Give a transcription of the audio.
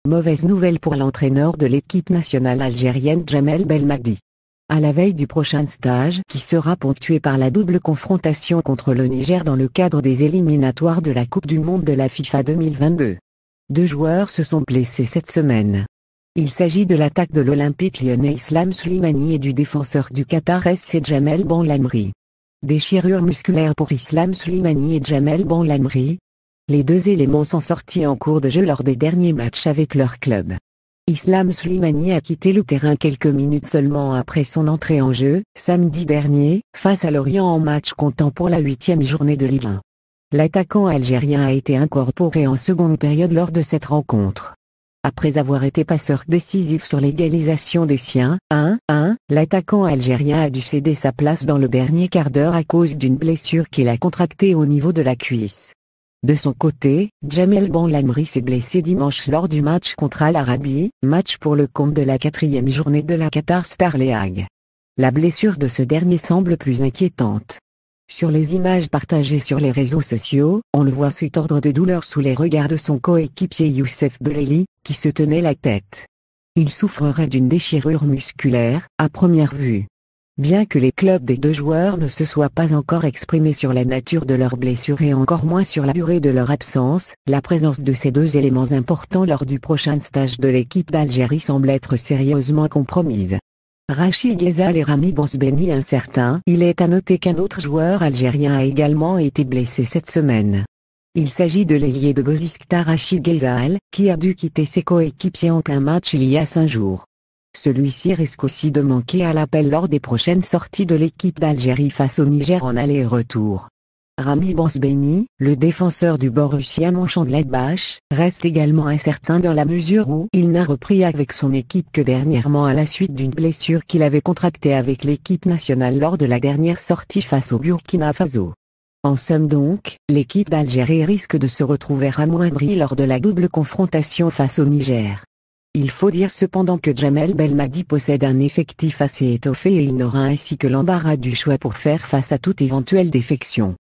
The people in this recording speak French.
Mauvaise nouvelle pour l'entraîneur de l'équipe nationale algérienne Djamel Belmadi. À la veille du prochain stage qui sera ponctué par la double confrontation contre le Niger dans le cadre des éliminatoires de la Coupe du Monde de la FIFA 2022. Deux joueurs se sont blessés cette semaine. Il s'agit de l'attaque de l'Olympique lyonnais Islam Slimani et du défenseur du Qatar SC Djamel Benlamri. Déchirure musculaire pour Islam Slimani et Djamel Benlamri. Les deux éléments sont sortis en cours de jeu lors des derniers matchs avec leur club. Islam Slimani a quitté le terrain quelques minutes seulement après son entrée en jeu, samedi dernier, face à Lorient en match comptant pour la 8e journée de Ligue 1. L'attaquant algérien a été incorporé en seconde période lors de cette rencontre. Après avoir été passeur décisif sur l'égalisation des siens, 1-1, l'attaquant algérien a dû céder sa place dans le dernier quart d'heure à cause d'une blessure qu'il a contractée au niveau de la cuisse. De son côté, Djamel Benlamri s'est blessé dimanche lors du match contre Al Arabi, match pour le compte de la 4e journée de la Qatar Star League. La blessure de ce dernier semble plus inquiétante. Sur les images partagées sur les réseaux sociaux, on le voit se tordre de douleur sous les regards de son coéquipier Youssef Belali, qui se tenait la tête. Il souffrerait d'une déchirure musculaire, à première vue. Bien que les clubs des deux joueurs ne se soient pas encore exprimés sur la nature de leur blessure et encore moins sur la durée de leur absence, la présence de ces deux éléments importants lors du prochain stage de l'équipe d'Algérie semble être sérieusement compromise. Rachid Ghezal et Rami Bonsbeni incertains. Il est à noter qu'un autre joueur algérien a également été blessé cette semaine. Il s'agit de l'ailier de Besiktas Rachid Ghezal, qui a dû quitter ses coéquipiers en plein match il y a 5 jours. Celui-ci risque aussi de manquer à l'appel lors des prochaines sorties de l'équipe d'Algérie face au Niger en aller et retour. Rami Bonsbeni, le défenseur du Borussia Mönchengladbach, reste également incertain dans la mesure où il n'a repris avec son équipe que dernièrement à la suite d'une blessure qu'il avait contractée avec l'équipe nationale lors de la dernière sortie face au Burkina Faso. En somme donc, l'équipe d'Algérie risque de se retrouver amoindrie lors de la double confrontation face au Niger. Il faut dire cependant que Djamel Belmadi possède un effectif assez étoffé et il n'aura ainsi que l'embarras du choix pour faire face à toute éventuelle défection.